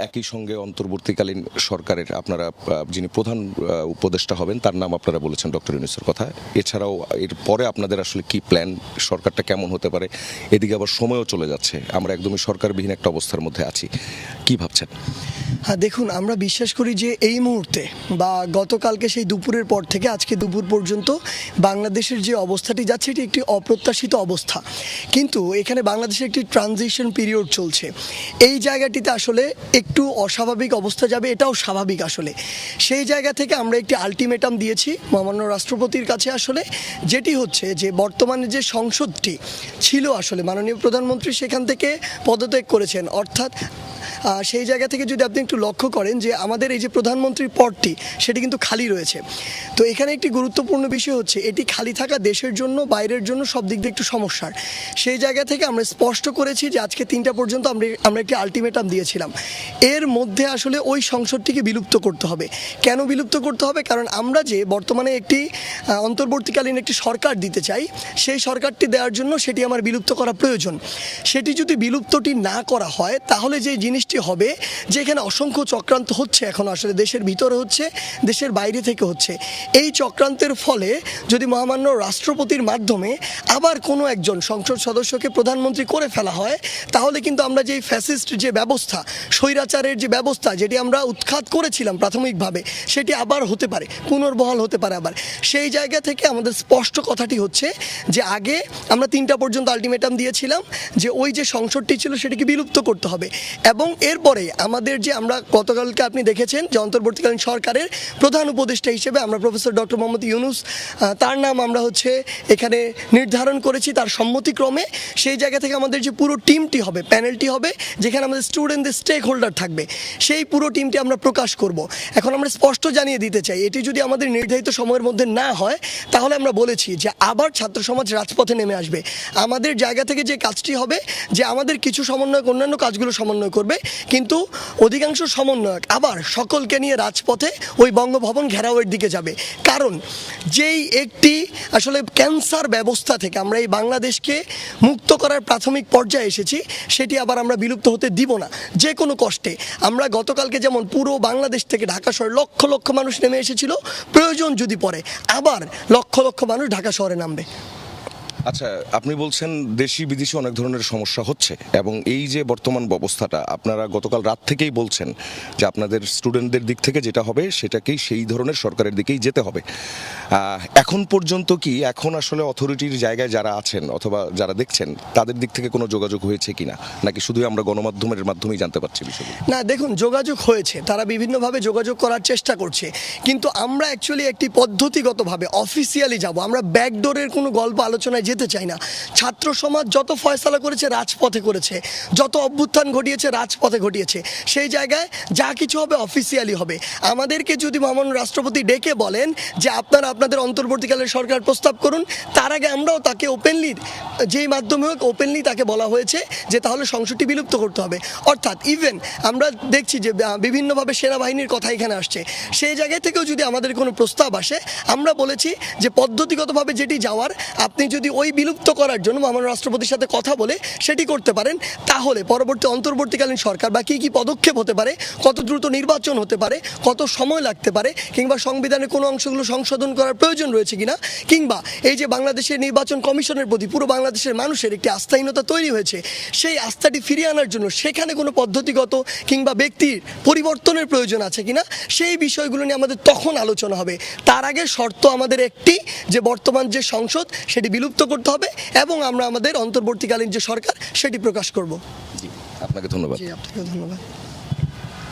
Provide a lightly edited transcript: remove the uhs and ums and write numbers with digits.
একই সঙ্গে অন্তর্বর্তীকালীন সরকারের আপনারা যিনি প্রধান উপদেষ্টা হবেন তার নাম আপনারা বলেছেন ডক্টর ইউনূসের কথা। এছাড়াও এর পরে আপনাদের আসলে কি প্ল্যান, সরকারটা কেমন হতে পারে? এদিকে আবার সময়ও চলে যাচ্ছে, আমরা একদমই সরকারবিহীন একটা অবস্থার মধ্যে আছি, কি ভাবছেন? হ্যাঁ, দেখুন, আমরা বিশ্বাস করি যে এই মুহূর্তে বা গতকালকে সেই দুপুরের পর থেকে আজকে দুপুর পর্যন্ত বাংলাদেশের যে অবস্থাটি যাচ্ছে এটি একটি অপ্রত্যাশিত অবস্থা, কিন্তু এখানে বাংলাদেশের একটি ট্রানজিশন পিরিয়ড চলছে। এই জায়গাটিতে আসলে একটু অস্বাভাবিক অবস্থা যাবে, এটাও স্বাভাবিক। আসলে সেই জায়গা থেকে আমরা একটি আলটিমেটাম দিয়েছি মহামান্য রাষ্ট্রপতির কাছে, আসলে যেটি হচ্ছে যে বর্তমানে যে সংসদটি ছিল, আসলে মাননীয় প্রধানমন্ত্রী সেখান থেকে পদত্যাগ করেছেন। অর্থাৎ সেই জায়গা থেকে যদি আপনি একটু লক্ষ্য করেন যে আমাদের এই যে প্রধানমন্ত্রীর পদটি সেটি কিন্তু খালি রয়েছে। তো এখানে একটি গুরুত্বপূর্ণ বিষয় হচ্ছে এটি খালি থাকা দেশের জন্য, বাইরের জন্য সব দিক দিয়ে একটু সমস্যার। সেই জায়গা থেকে আমরা স্পষ্ট করেছি যে আজকে 3টা পর্যন্ত আমরা একটি আলটিমেটাম দিয়েছিলাম। এর মধ্যে আসলে ওই সংসদটিকে বিলুপ্ত করতে হবে। কেন বিলুপ্ত করতে হবে? কারণ আমরা যে বর্তমানে একটি অন্তর্বর্তীকালীন একটি সরকার দিতে চাই, সেই সরকারটি দেওয়ার জন্য সেটি আমার বিলুপ্ত করা প্রয়োজন। সেটি যদি বিলুপ্তটি না করা হয় তাহলে যে জিনিসটি হবে যে এখানে অসংখ্য চক্রান্ত হচ্ছে, এখন আসলে দেশের ভিতরে হচ্ছে, দেশের বাইরে থেকে হচ্ছে। এই চক্রান্তের ফলে যদি মহামান্য রাষ্ট্রপতির মাধ্যমে আবার কোনো একজন সংসদ সদস্যকে প্রধানমন্ত্রী করে ফেলা হয়, তাহলে কিন্তু আমরা যে ফ্যাসিস্ট যে ব্যবস্থা, স্বৈরাচারের যে ব্যবস্থা যেটি আমরা উৎখাত করেছিলাম প্রাথমিকভাবে, সেটি আবার হতে পারে, পুনর্বহাল হতে পারে আবার। সেই জায়গা থেকে আমাদের স্পষ্ট কথাটি হচ্ছে যে আগে আমরা 3টা পর্যন্ত আলটিমেটাম দিয়েছিলাম যে ওই যে সংসদটি ছিল সেটিকে বিলুপ্ত করতে হবে। এবং এরপরে আমাদের যে আমরা গতকালকে আপনি দেখেছেন যে অন্তর্বর্তীকালীন সরকারের প্রধান উপদেষ্টা হিসেবে আমরা প্রফেসর ডক্টর মোহাম্মদ ইউনূস, তার নাম আমরা এখানে নির্ধারণ করেছি তার সম্মতিক্রমে। সেই জায়গা থেকে আমাদের যে পুরো টিমটি হবে, প্যানেলটি হবে, যেখানে আমাদের স্টুডেন্টদের স্টেক হোল্ডার থাকবে, সেই পুরো টিমটি আমরা প্রকাশ করব। এখন আমরা স্পষ্ট জানিয়ে দিতে চাই এটি যদি আমাদের নির্ধারিত সময়ের মধ্যে না হয় তাহলে আমরা বলেছি যে আবার ছাত্র সমাজ রাজপথে নেমে আসবে। আমাদের জায়গা থেকে যে কাজটি হবে যে আমাদের কিছু সমন্বয়ক অন্যান্য কাজগুলো সমন্বয় করবে, কিন্তু অধিকাংশ সমন্বয়ক আবার সকলকে নিয়ে রাজপথে ওই বঙ্গভবন ঘেরাওয়ের দিকে যাবে। কারণ যেই একটি আসলে ক্যান্সার ব্যবস্থা থেকে আমরা এই বাংলাদেশকে মুক্ত করার প্রাথমিক পর্যায়ে এসেছি, সেটি আবার আমরা বিলুপ্ত হতে দিব না যে কোনো কষ্টে। আমরা গতকালকে যেমন পুরো বাংলাদেশ থেকে ঢাকা শহরে লক্ষ লক্ষ মানুষ নেমে এসেছিল, প্রয়োজন যদি পড়ে আবার লক্ষ লক্ষ মানুষ ঢাকা শহরে নামবে। আচ্ছা, আপনি বলছেন দেশি বিদেশি অনেক ধরনের সমস্যা হচ্ছে, এবং এই যে বর্তমান অবস্থাটা আপনারা গতকাল রাত থেকেই বলছেন যে আপনাদের স্টুডেন্টদের দিক থেকে যেটা হবে সেটাকেই সেই ধরনের সরকারের দিকেই যেতে হবে। এখন পর্যন্ত কি এখন আসলে অথরিটির জায়গায় যারা আছেন অথবা যারা দেখছেন তাদের দিক থেকে কোনো যোগাযোগ হয়েছে কিনা, নাকি শুধু আমরা গণমাধ্যমের মাধ্যমেই জানতে পারছি বিষয়গুলো? না, দেখুন, যোগাযোগ হয়েছে, তারা বিভিন্নভাবে যোগাযোগ করার চেষ্টা করছে, কিন্তু আমরা অ্যাকচুয়ালি একটি পদ্ধতিগতভাবে অফিসিয়ালি যাব। আমরা ব্যাকডোরের কোনো গল্প আলোচনায় যেতে চাই না। ছাত্র সমাজ যত ফয়সালা করেছে রাজপথে করেছে, যত অভ্যুত্থান ঘটিয়েছে রাজপথে ঘটিয়েছে। সেই জায়গায় যা কিছু হবে অফিসিয়ালি হবে। আমাদেরকে যদি মহামান্য রাষ্ট্রপতি ডেকে বলেন যে আপনারা আপনাদের অন্তর্বর্তীকালের সরকার প্রস্তাব করুন, তার আগে আমরাও তাকে ওপেনলি, যেই মাধ্যমে হোক ওপেনলি তাকে বলা হয়েছে যে তাহলে সংসদটি বিলুপ্ত করতে হবে। অর্থাৎ ইভেন আমরা দেখছি যে বিভিন্নভাবে সেনাবাহিনীর কথা এখানে আসছে, সেই জায়গায় থেকেও যদি আমাদের কোনো প্রস্তাব আসে, আমরা বলেছি যে পদ্ধতিগতভাবে যেটি যাওয়ার, আপনি যদি ওই বিলুপ্ত করার জন্য মহামান্য রাষ্ট্রপতির সাথে কথা বলে সেটি করতে পারেন, তাহলে পরবর্তী অন্তর্বর্তীকালীন সরকার বা কী কী পদক্ষেপ হতে পারে, কত দ্রুত নির্বাচন হতে পারে, কত সময় লাগতে পারে, কিংবা সংবিধানের কোনো অংশগুলো সংশোধন করার প্রয়োজন রয়েছে কিনা, কিংবা এই যে বাংলাদেশের নির্বাচন কমিশনের প্রতি পুরো বাংলাদেশের মানুষের একটি আস্থাহীনতা তৈরি হয়েছে, সেই আস্থাটি ফিরিয়ে আনার জন্য সেখানে কোনো পদ্ধতিগত কিংবা ব্যক্তির পরিবর্তনের প্রয়োজন আছে কিনা, সেই বিষয়গুলো নিয়ে আমাদের তখন আলোচনা হবে। তার আগে শর্ত আমাদের একটি, যে বর্তমান যে সংসদ সেটি বিলুপ্ত করতে হবে এবং আমরা আমাদের অন্তর্বর্তীকালীন যে সরকার সেটি প্রকাশ করব। আপনাকে ধন্যবাদ। জি, আপনাকে ধন্যবাদ।